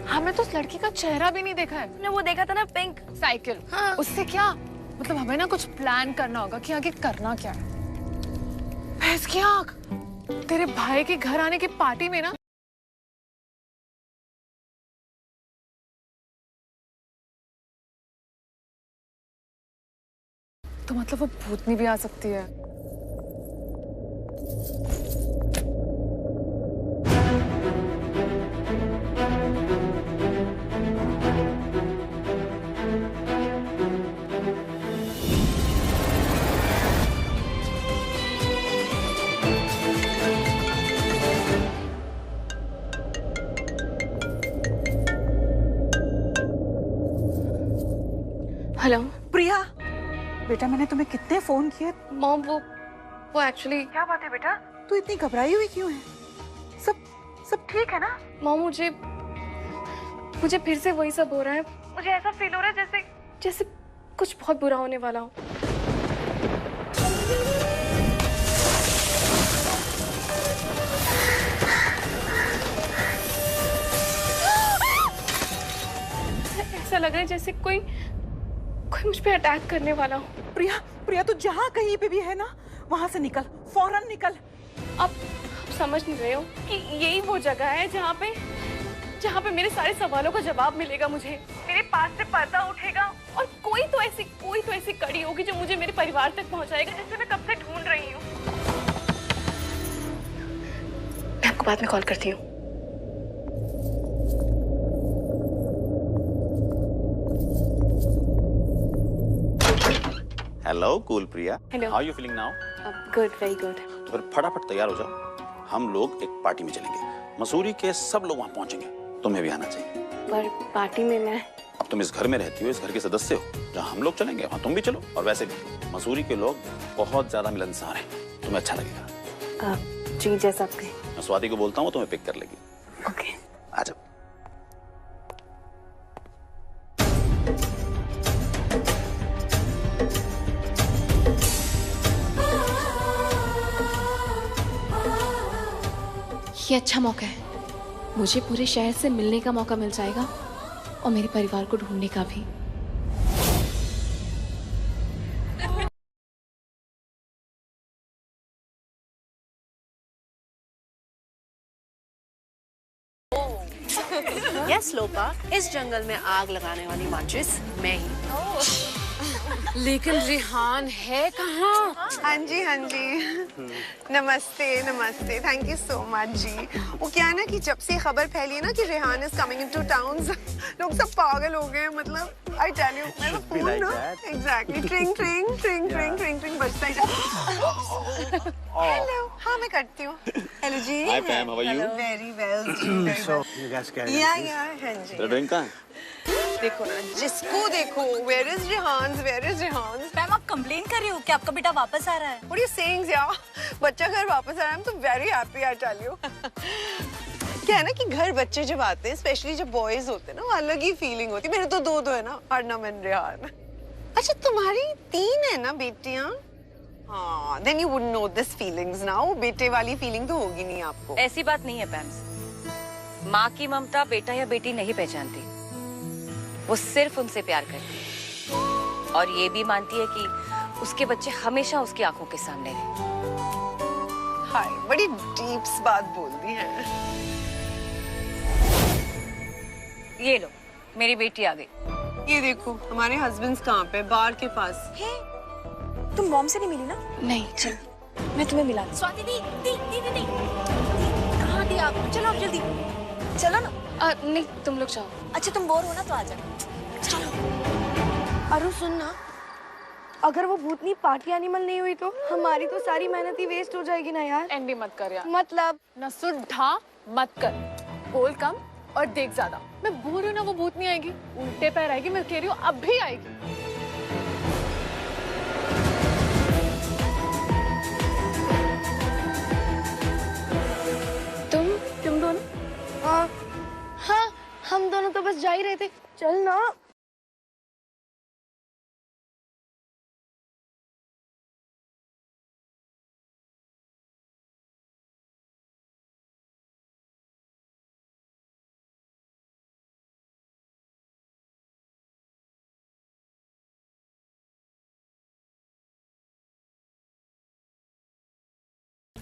Speaker 10: हमें तो उस लड़की का चेहरा भी नहीं देखा है।
Speaker 16: हमने वो देखा था ना पिंक
Speaker 10: साइकिल।
Speaker 16: हाँ।
Speaker 10: उससे क्या मतलब हमें ना कुछ प्लान करना होगा कि आगे करना क्या है। भैंस की आंख, तेरे भाई के घर आने की पार्टी में ना तो मतलब वो भूतनी भी आ सकती है।
Speaker 2: हेलो
Speaker 1: प्रिया, बेटा मैंने तुम्हें कितने फोन किए।
Speaker 2: मॉम वो एक्चुअली
Speaker 1: क्या बात है बेटा, तू इतनी घबराई हुई क्यों है? सब ठीक है ना?
Speaker 2: मॉम मुझे फिर से वही सब हो रहा है। मुझे ऐसा फील हो रहा है जैसे कुछ बहुत बुरा होने वाला हो। ऐसा लग रहा है जैसे कोई मुझ पे अटैक करने वाला हो।
Speaker 1: प्रिया तू जहाँ कहीं पे भी है ना वहां से निकल, फौरन निकल।
Speaker 2: अब समझ नहीं रहे हो कि यही वो जगह है जहाँ पे मेरे सारे सवालों का जवाब मिलेगा मुझे। मेरे पास से पर्दा उठेगा और कोई तो ऐसी कड़ी होगी जो मुझे मेरे परिवार तक पहुँचाएगा, जिसे मैं कब से ढूंढ रही हूँ। मैं आपको बाद में कॉल करती हूँ।
Speaker 12: Hello cool Priya,
Speaker 2: Hello.
Speaker 12: How are you feeling now?
Speaker 2: Good, very good.
Speaker 12: तो फिर फटाफट तैयार हो जाओ, हम लोग एक पार्टी में चलेंगे। मसूरी के सब लोग वहाँ पहुँचेंगे, तुम्हें भी आना चाहिए।
Speaker 2: पर पार्टी में मैं
Speaker 12: अब तुम इस घर में रहती हो, इस घर के सदस्य हो। जहाँ हम लोग चलेंगे वहाँ तुम भी चलो। और वैसे भी मसूरी के लोग बहुत ज्यादा मिलनसार हैं, तुम्हें अच्छा लगेगा।
Speaker 2: जी जैसा आपके।
Speaker 12: मैं स्वाति को बोलता हूँ, तुम्हें पिक कर लेगी।
Speaker 2: ओके,
Speaker 12: आ जाओ।
Speaker 2: ये अच्छा मौका है, मुझे पूरे शहर से मिलने का मौका मिल जाएगा और मेरे परिवार को ढूंढने का भी।
Speaker 19: यस लोपा, इस जंगल में आग लगाने वाली माचिस मैं ही।
Speaker 10: लेकिन रिहान है कहाँ?
Speaker 14: हाँ जी नमस्ते नमस्ते, थैंक यू सो मच जी। वो क्या है ना कि जब से खबर फैली है ना कि Rehan is coming into town, लोग सब पागल हो गए। मतलब आई टेल यू, मेरा फोन ना एग्जैक्टली ट्रिंग ट्रिंग ट्रिंग ट्रिंग ट्रिंग ट्रिंग बजता ही जा। हेलो, हाँ मैं करती हूँ। हेलो जी।
Speaker 12: Hi Pam, how are you?
Speaker 14: Very well जी।
Speaker 15: So you guys carry
Speaker 14: या
Speaker 15: on,
Speaker 14: हाँ जी।
Speaker 12: तेरा ड्रिंक कहाँ है?
Speaker 14: देखो ना, जिसको देखो, where is Rehan, where is Rehan.
Speaker 19: Ma'am आप कंप्लेन कर रही हो कि आपका बेटा वापस आ रहा है?
Speaker 14: What are you saying यार? बच्चा घर वापस आ रहा है, I'm so very happy, I tell you। क्या है ना कि घर बच्चे जब आते हैं, स्पेशली जब बॉयज होते हैं ना, वो अलग ही फीलिंग होती है। मेरे तो दो है ना, अर्नम एंड रेहान। अच्छा तुम्हारी 3 है ना बेटियां? हाँ, then you wouldn't know this feelings now। बेटे वाली फीलिंग तो होगी नहीं आपको।
Speaker 13: ऐसी बात नहीं है पैम्स, माँ की ममता बेटा या बेटी नहीं पहचानती, वो सिर्फ उनसे प्यार करती है और ये भी मानती है कि उसके बच्चे हमेशा उसकी आंखों के सामने रहे।
Speaker 14: हाय, बड़ी डीप बात बोल दी है।
Speaker 13: ये लो, मेरी बेटी आ गई।
Speaker 14: ये देखो हमारे हस्बैंड्स कहाँ पे? बार के पास।
Speaker 16: तुम मॉम से नहीं मिली ना?
Speaker 2: नहीं, चल मैं तुम्हें मिला।
Speaker 16: स्वाति दी कहाँ थी आप? चलो आप जल्दी चलो ना।
Speaker 2: नहीं तुम लोग जाओ।
Speaker 16: अच्छा तुम बोर हो ना तो आ जाओ। चलो। अरु सुन ना, अगर वो भूतनी पार्टी एनिमल नहीं हुई तो हमारी तो सारी मेहनत ही वेस्ट हो जाएगी ना यार।
Speaker 10: एंडी मत कर यार।
Speaker 16: मतलब
Speaker 10: न सुन ढा मत कर, बोल कम और देख ज्यादा। मैं बोल रही हूँ ना वो भूतनी आएगी, उल्टे पैर आएगी। मैं कह रही हूँ अब भी आएगी।
Speaker 16: तुम दोनों? हाँ हम दोनों तो बस जा ही रहे थे। चल ना।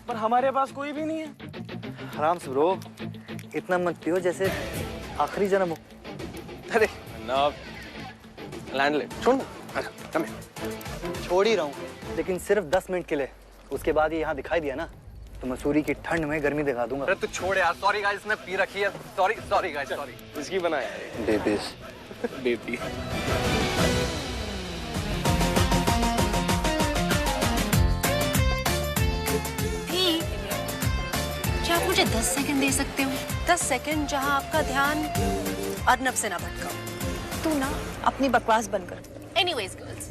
Speaker 3: पर हमारे पास कोई भी नहीं है।
Speaker 11: आराम से ब्रो, इतना मत पियो जैसे आखिरी जन्म हो।
Speaker 3: अरे ना, लैंडलेट छोड़ ना, आजा, कम हियर।
Speaker 11: छोड़ ही रहा हूँ, लेकिन सिर्फ 10 मिनट के लिए। उसके बाद ये यहाँ दिखाई दिया ना, तो मसूरी की ठंड में गर्मी दिखा दूंगा।
Speaker 3: अरे तू छोड़ यार, सॉरी गाइस, इसने पी रखी है। Sorry guys, sorry. इसकी बनाया है
Speaker 11: बेबीज।
Speaker 3: बेबी।
Speaker 19: क्या आप मुझे 10 सेकंड दे सकते हो? 10 सेकंड जहां आपका ध्यान अर्नब से ना भटकाओ।
Speaker 16: तू ना अपनी बकवास बंद कर।
Speaker 19: एनीवेज गर्ल्स,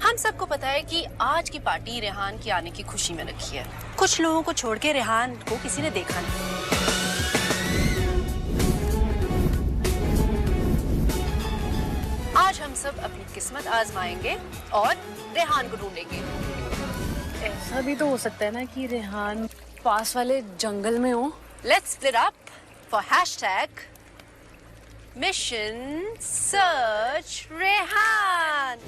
Speaker 19: हम सबको पता है कि आज की पार्टी रेहान के आने की खुशी में रखी है। कुछ लोगों को छोड़ के रेहान को किसी ने देखा नहीं। आज हम सब अपनी किस्मत आजमाएंगे और रेहान को ढूंढेंगे।
Speaker 2: ऐसा भी तो हो सकता है ना कि रेहान पास वाले जंगल में हो।
Speaker 19: Let's split up for hashtag Mission Search Rehan.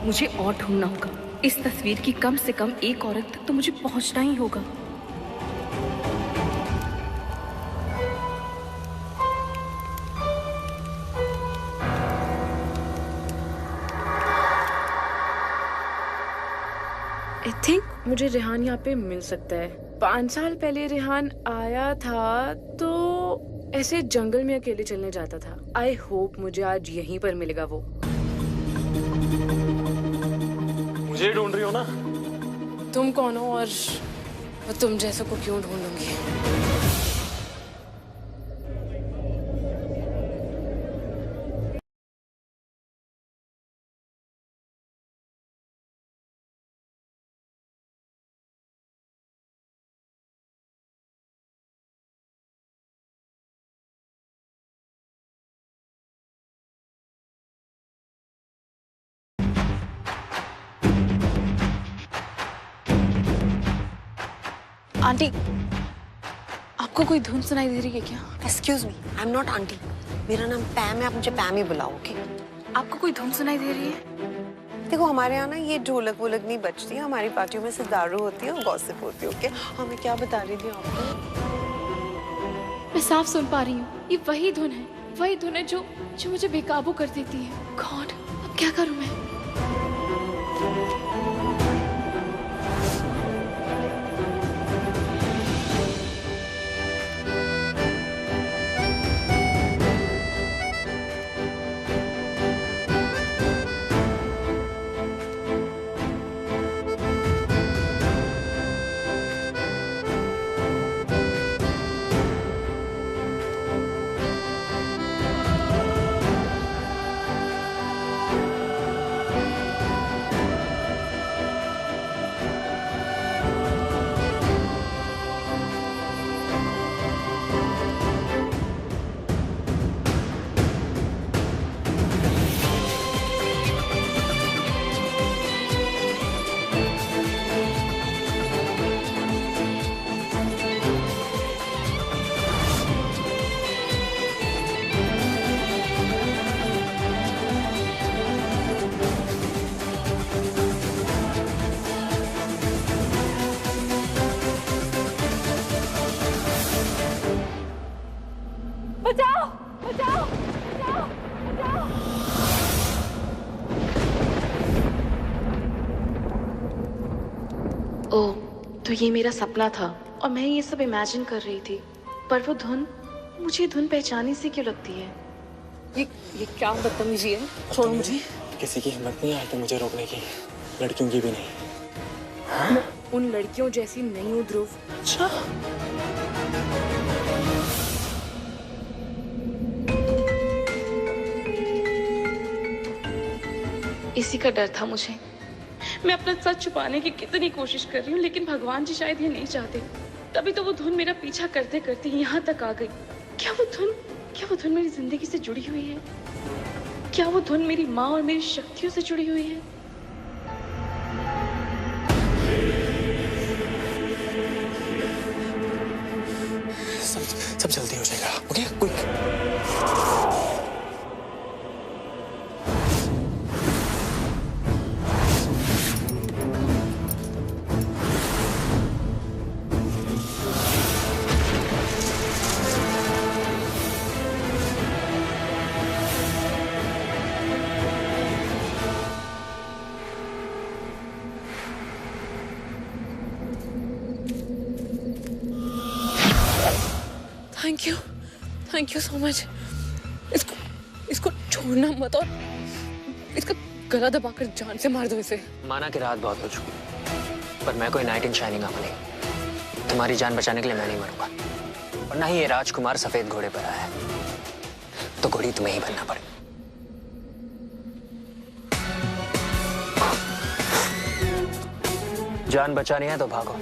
Speaker 2: मुझे और ढूंढना होगा। इस तस्वीर की कम से कम एक औरत तक तो मुझे पहुंचना ही होगा। आई थिंक मुझे रेहान यहाँ पे मिल सकता है। 5 साल पहले रेहान आया था तो ऐसे जंगल में अकेले चलने जाता था। आई होप मुझे आज यहीं पर मिलेगा वो।
Speaker 3: मुझे ढूंढ रही हो ना?
Speaker 2: तुम कौन हो और तुम जैसे को क्यों ढूंढूंगी? आंटी, आपको कोई धुन सुनाई दे रही है क्या?
Speaker 19: Excuse me, I'm not aunty. मेरा नाम पैम है, आप मुझे पैम ही बुलाओ, ओके?
Speaker 2: आपको कोई धुन सुनाई दे रही है?
Speaker 19: देखो, हमारे यहाँ ना ये ढोलक वोलक नहीं बजती है। हमारी पार्टियों में सिर्फ दारू होती है और गॉसिप होती है, ओके? हाँ, मैं क्या बता रही थी आपको?
Speaker 2: मैं साफ सुन पा रही हूँ। ये वही धुन है जो मुझे बेकाबू कर देती है। गॉड, अब क्या करूँ मैं?
Speaker 4: बचाओ बचाओ बचाओ बचाओ।
Speaker 2: ओह, तो ये मेरा सपना था और मैं ये सब इमेजिन कर रही थी। पर वो धुन, मुझे धुन पहचानी सी क्यों लगती है? ये क्या बदतमीजी है? छोड़ो मुझे।
Speaker 18: किसी की हिम्मत नहीं आई तो मुझे रोकने की, लड़कियों की भी नहीं।
Speaker 2: मैं उन लड़कियों जैसी नहीं हूँ ध्रुव।
Speaker 19: अच्छा
Speaker 2: इसी का डर था मुझे। मैं अपना सच छुपाने की कितनी कोशिश कर रही हूँ, लेकिन भगवान जी शायद ये नहीं चाहते। तभी तो वो धुन मेरा पीछा करते करते यहाँ तक आ गई। क्या वो धुन मेरी जिंदगी से जुड़ी हुई है? क्या वो धुन मेरी माँ और मेरी शक्तियों से जुड़ी हुई है?
Speaker 18: सब जल्दी हो जाएगा। Okay quick.
Speaker 2: Thank you so much. इसको छोड़ना मत और इसका गला दबाकर जान से मार दो इसे।
Speaker 18: माना कि रात बहुत हो चुकी, पर मैं कोई नाइट इन शाइनिंग आर्मर नहीं। तुम्हारी जान बचाने के लिए मैं नहीं मरूंगा, और ना ही ये राजकुमार सफेद घोड़े पर आया है, तो घोड़ी तुम्हें ही बनना पड़े। जान बचानी है तो भागो।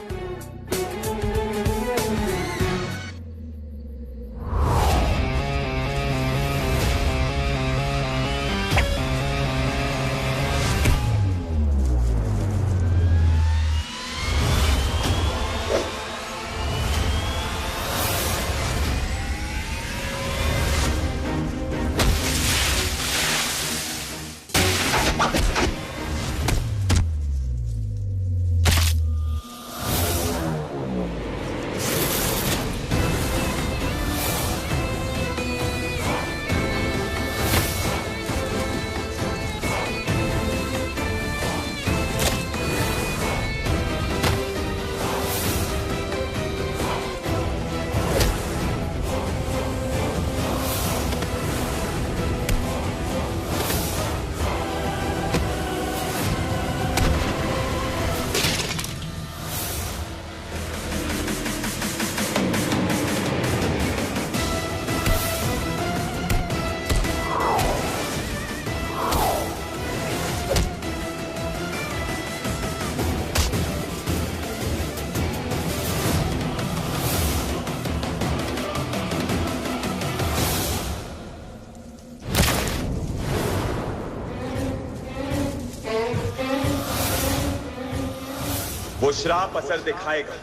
Speaker 20: वो श्राप असर दिखाएगा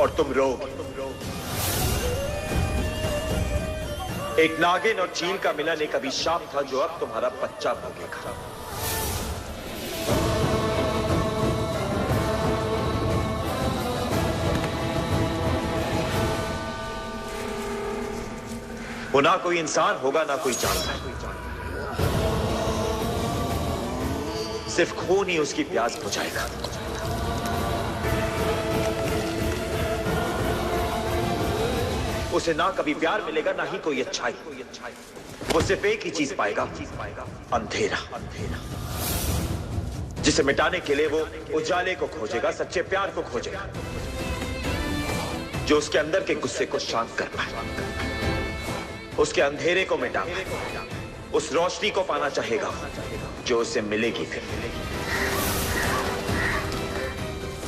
Speaker 20: और तुम रोगे। एक नागिन और चील का मिलन एक अभिशाप था जो अब तुम्हारा बच्चा भोगेगा। वो ना कोई इंसान होगा ना कोई जानवर, सिर्फ खून ही उसकी प्यास बुझाएगा। उसे ना कभी प्यार मिलेगा ना ही कोई अच्छाई। वो सिर्फ एक ही चीज पाएगा, अंधेरा। जिसे मिटाने के लिए वो उजाले को खोजेगा, सच्चे प्यार को खोजेगा, जो उसके अंदर के गुस्से को शांत कर पाए, उसके अंधेरे को मिटा पाए, उस रोशनी को पाना चाहेगा जो उसे मिलेगी फिर।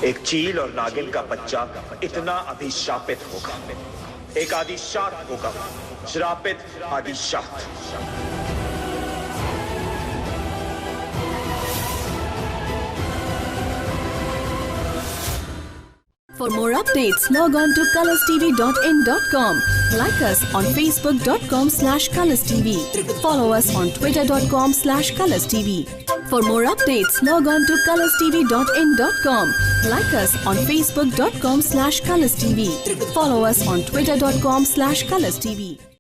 Speaker 20: एक चील और नागिन का बच्चा इतना अभिशापित होगा, एक आदिशात होगा, श्रापित आदिशात।
Speaker 21: For more updates, log on to colorstv.in.com. Like us on facebook.com/colorstv. Follow us on twitter.com/colorstv. For more updates, log on to colorstv.in.com. Like us on facebook.com/colorstv. Follow us on twitter.com/colorstv.